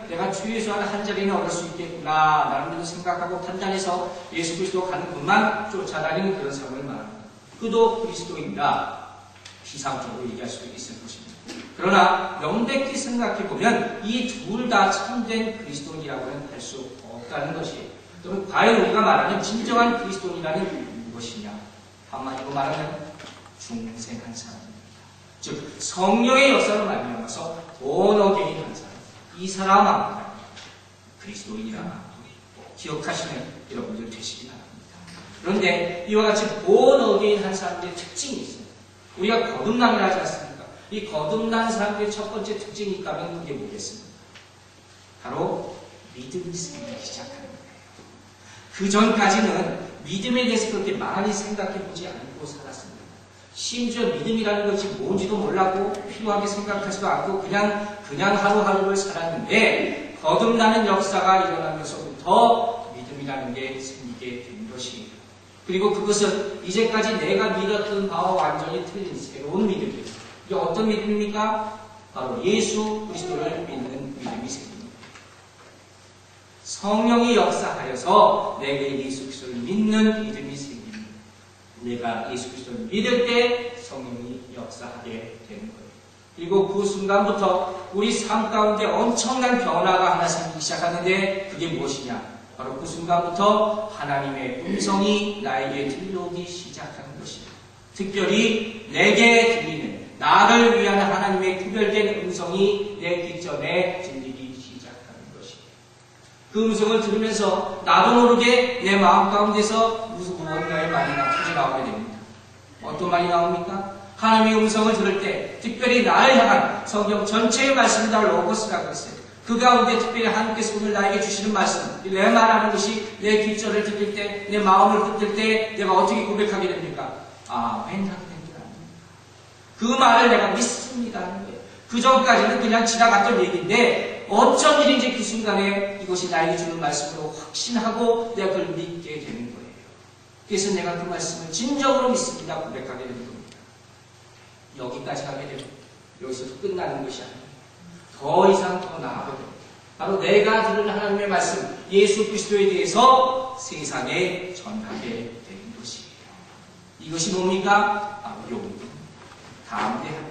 내가 주 예수 안에 한 자리는 얻을 수 있겠구나 나름대로 생각하고 판단해서 예수 그리스도 가는 것만 쫓아다니는 그런 사람을 말합니다. 그도 그리스도인이다. 비상적으로 얘기할 수 있을 것입니다. 그러나 명백히 생각해보면 이 둘 다 참된 그리스도인이라고는 할 수 없다는 것이에요. 그럼 과연 우리가 말하는 진정한 그리스도인이라는 무엇이냐? 한마디로 말하면 중생한 사람입니다. 즉 성령의 역사로 말미암아서 본어게인 한 사람. 이 사람만 그리스도인이라 기억하시는 여러분들 되시기 바랍니다. 그런데 이와 같이 본어게인 한 사람들의 특징이 있습니다. 우리가 거듭남이라 하지 않습니까? 이 거듭난 사람들의 첫 번째 특징이 있다면 그게 뭐겠습니까? 바로 믿음이 생기기 시작하는 거예요. 그 전까지는 믿음에 대해서 그렇게 많이 생각해보지 않고 살았습니다. 심지어 믿음이라는 것이 뭔지도 몰랐고 필요하게 생각하지도 않고 그냥 하루하루를 살았는데 거듭나는 역사가 일어나면서부터 믿음이라는 게 생기게 된 것이에요. 그리고 그것은 이제까지 내가 믿었던 바와 완전히 틀린 새로운 믿음이에요. 이게 어떤 믿음입니까? 바로 예수 그리스도를 믿는 믿음이 생깁니다. 성령이 역사하여서 내게 예수 그리스도를 믿는 믿음이 생깁니다. 내가 예수 그리스도를 믿을 때 성령이 역사하게 되는 거예요. 그리고 그 순간부터 우리 삶 가운데 엄청난 변화가 하나 생기기 시작하는데 그게 무엇이냐? 바로 그 순간부터 하나님의 음성이 나에게 들려오기 시작하는 것입니다. 특별히 내게 들리는 나를 위한 하나님의 구별된 음성이 내 귀점에 들리기 시작하는 것입니다. 그 음성을 들으면서 나도 모르게 내 마음 가운데서 무언가의 말이 터져나오게 됩니다. 어떤 말이 나옵니까? 하나님의 음성을 들을 때 특별히 나를 향한 성경 전체의 말씀을 다 로고스라고 했어요. 그 가운데 특별히 하나님께서 오늘 나에게 주시는 말씀, 내 말하는 것이 내 귀절을 들릴 때, 내 마음을 흔들 때 내가 어떻게 고백하게 됩니까? 아멘 하게 됩니다. 그 말을 내가 믿습니다 하는 거예요. 그 전까지는 그냥 지나갔던 얘기인데 어쩐 일인지 그 순간에 이것이 나에게 주는 말씀으로 확신하고 내가 그걸 믿게 되는 거예요. 그래서 내가 그 말씀을 진정으로 믿습니다 고백하게 되는 겁니다. 여기까지 하게 되면 여기서 끝나는 것이 아니에요. 더 이상 더 나아가게 됩니다. 바로 내가 들은 하나님의 말씀 예수 그리스도에 대해서 세상에 전하게 되는 것이에요. 이것이 뭡니까? 바로 용기. 다음 대학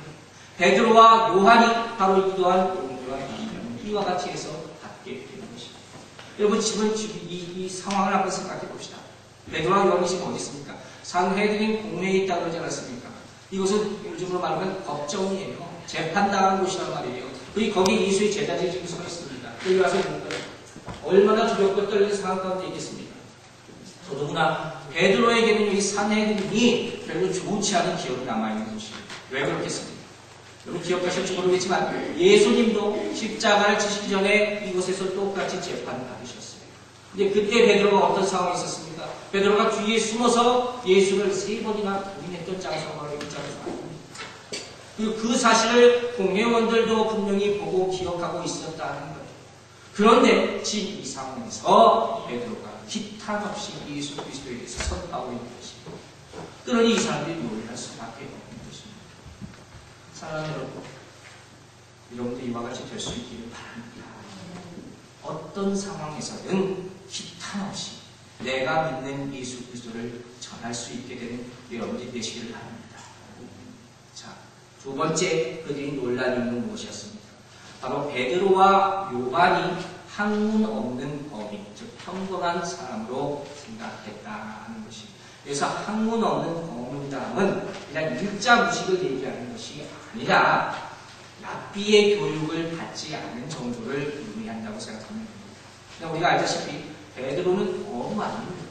베드로와 요한이 바로 이러한 용기와 이와 같이 해서 받게 되는 것입니다. 여러분 지금 이 상황을 한번 생각해 봅시다. 베드로와 요한이 지금 어디 있습니까? 산헤드린 공회에 있다고 그러지 않았습니까? 이것은 요즘으로 말하면 법정이에요. 재판당한 곳이란 말이에요. 그리고 거기 예수의 제자들이 지금 서 있습니다. 여기 와서 얼마나 두렵고 떨리는 상황 가운데 있겠습니까? 더더구나 베드로에게는 이 산헤드린이 별로 좋지 않은 기억이 남아있는 것이에요. 왜 그렇겠습니까? 여러분 기억하실지 모르겠지만 예수님도 십자가를 지시기 전에 이곳에서 똑같이 재판을 받으셨어요. 근데 그때 베드로가 어떤 상황이 있었습니까? 베드로가 뒤에 숨어서 예수를 3번이나 부인했던 장소가 바로 이 장소입니다. 그리고 그 사실을 공회원들도 분명히 보고 기억하고 있었다는 거예요. 그런데 지금 이 상황에서 베드로가 기탄 없이 예수 그리스도에 대해서 선포하고 있는 것입니다. 그러니 이 사람들이 놀랄 수밖에 없는 것입니다. 사랑하는 여러분, 여러분도 이와 같이 될 수 있기를 바랍니다. 어떤 상황에서든 기탄 없이 내가 믿는 예수 그리스도를 전할 수 있게 되는 여러분들이 되시기를 바랍니다. 자, 두 번째 그들이 놀란 이유는 무엇이었습니까? 바로 베드로와 요한이 학문 없는 범인, 즉 평범한 사람으로 생각했다는 것입니다. 그래서 학문 없는 범인담은 그냥 일자 무식을 얘기하는 것이 아니라 랍비의 교육을 받지 않는 정도를 의미한다고 생각하면 됩니다. 우리가 알다시피 베드로는 어부 아닙니다.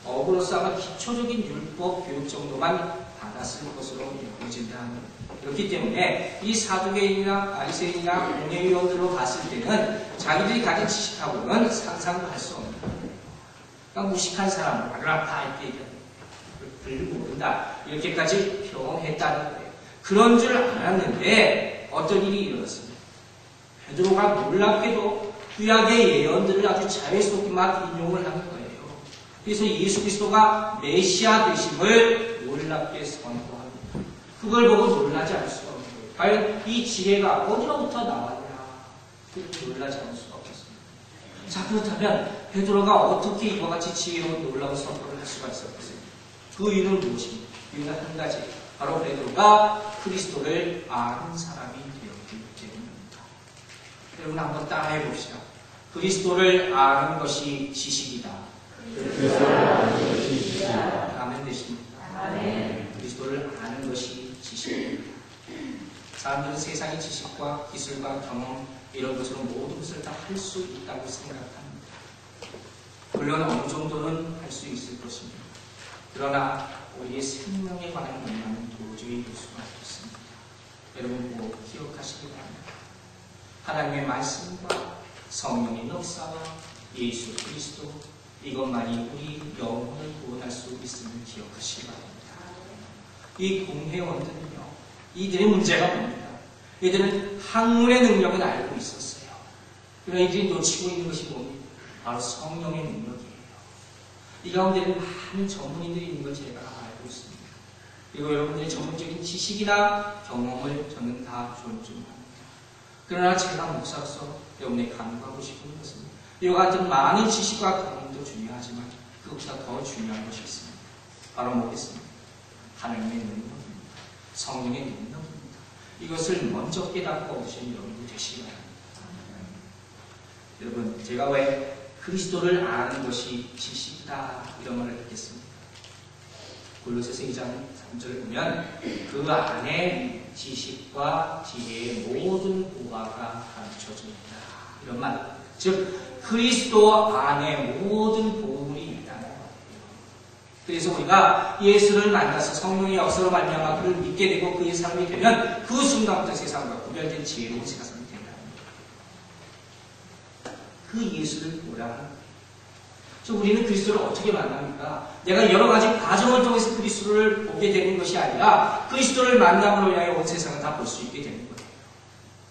어부로서 아마 기초적인 율법 교육 정도만 받았을 것으로 여겨진다 합니다. 그렇기 때문에 이 사두개인이나 바리새인이나 공회의원들로 봤을 때는 자기들이 가진 지식하고는 상상도 할 수 없는 그러니까 무식한 사람으로 아그라파 이렇게 별로 모른다 이렇게까지 평했다는 거예요. 그런 줄 알았는데 어떤 일이 일어났습니다. 베드로가 놀랍게도 구약의 예언들을 아주 자연스럽게 막 인용을 하는 거예요. 그래서 예수 그리스도가 메시아 되심을 놀랍게 선포합니다. 그걸 보고 놀라지 않을 수가 없는 거예요. 과연 이 지혜가 어디로부터 나왔냐? 그렇게 놀라지 않을 수가 없었습니다. 자, 그렇다면 베드로가 어떻게 이와 같이 지혜로운 놀라운 선포를 할 수가 있었겠습니까? 그 이유는 무엇입니까? 이유는 한 가지, 바로 베드로가 그리스도를 아는 사람이 되었기 때문입니다. 여러분 한번 따라해 봅시다. 그리스도를 아는 것이 지식이다. 아멘 되십니까? 아멘. 그리스도를 아는 것이 지식입니다. 사람들은 세상의 지식과 기술과 경험 이런 것으로 모든 것을 다 할 수 있다고 생각합니다. 물론 어느 정도는 할 수 있을 것입니다. 그러나 우리의 생명에 관한 것만은 도저히 볼 수가 없습니다. 여러분 꼭 기억하시기 바랍니다. 하나님의 말씀과 성령의 역사와 예수 그리스도 이것만이 우리 영혼을 구원할 수 있음을 기억하시기 바랍니다. 이 공회원들은요, 이들의 문제가 뭡니까? 이들은 학문의 능력은 알고 있었어요. 그러나 이들이 놓치고 있는 것이 뭡니까? 바로 성령의 능력이에요. 이 가운데는 많은 전문인들이 있는 걸 제가 알고 있습니다. 그리고 여러분들의 전문적인 지식이나 경험을 저는 다 존중합니다. 그러나 제가 목사로서 여러분에게 강조하고 싶은 것은 이와 같은 많은 지식과 경험도 중요하지만 그것보다 더 중요한 것이 있습니다. 바로 뭐겠습니까? 하나님의 능력입니다. 성령의 능력입니다. 이것을 먼저 깨닫고 오신 여러분이 되시기 바랍니다. 여러분, 제가 왜 그리스도를 아는 것이 지식이다 이런 말을 했겠습니까? 골로새서 2장 3절을 보면 그 안에 지식과 지혜의 모든 보화가 감춰집니다. 이런 말. 즉 그리스도 안에 모든 보물이 있다는 거예요. 그래서 우리가 예수를 만나서 성령의 역사로 말미암아 그를 믿게 되고 그의 사람이 되면 그 순간부터 세상과 구별된 지혜로운 세상이 된다는 거예요. 그 예수를 보라는 거예요. 우리는 그리스도를 어떻게 만납니까? 내가 여러 가지 과정을 통해서 그리스도를 보게 되는 것이 아니라 그리스도를 만남으로 인하여 온 세상을 다 볼 수 있게 되는 거예요.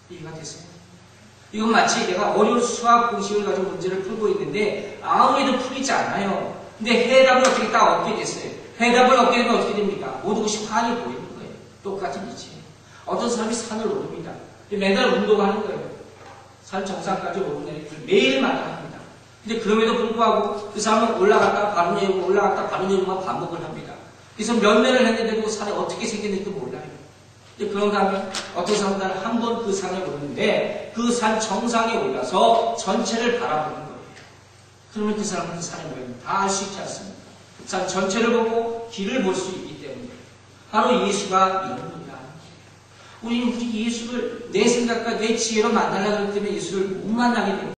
이해가 됐어요? 이건 마치 내가 어려운 수학 공식을 가지고 문제를 풀고 있는데 아무래도 풀리지 않아요. 근데 해답을 어떻게 딱 얻게 됐어요. 해답을 얻게 되면 어떻게 됩니까? 모든 것이 환히 보이는 거예요. 똑같은 이치예요. 어떤 사람이 산을 오릅니다. 맨날 운동하는 거예요. 산 정상까지 오르내리기를 매일마다 합니다. 근데 그럼에도 불구하고 그 사람은 올라갔다가 바로 내리고 올라갔다가 바로 내리고만 반복을 합니다. 그래서 몇 년을 했는데도 산이 어떻게 생겼는지도 몰라요. 근데 그런 다음에 어떤 사람들은 한 번 그 산에 오르는데 그 산 정상에 올라서 전체를 바라보는 거예요. 그러면 그 사람은 그 산의 모양을 다 알 수 있지 않습니까? 산 전체를 보고 길을 볼 수 있기 때문에 바로 예수가 이런 분이라는 거예요. 우리는 우리 예수를 내 생각과 내 지혜로 만나려고 하기 때문에 예수를 못 만나게 됩니다.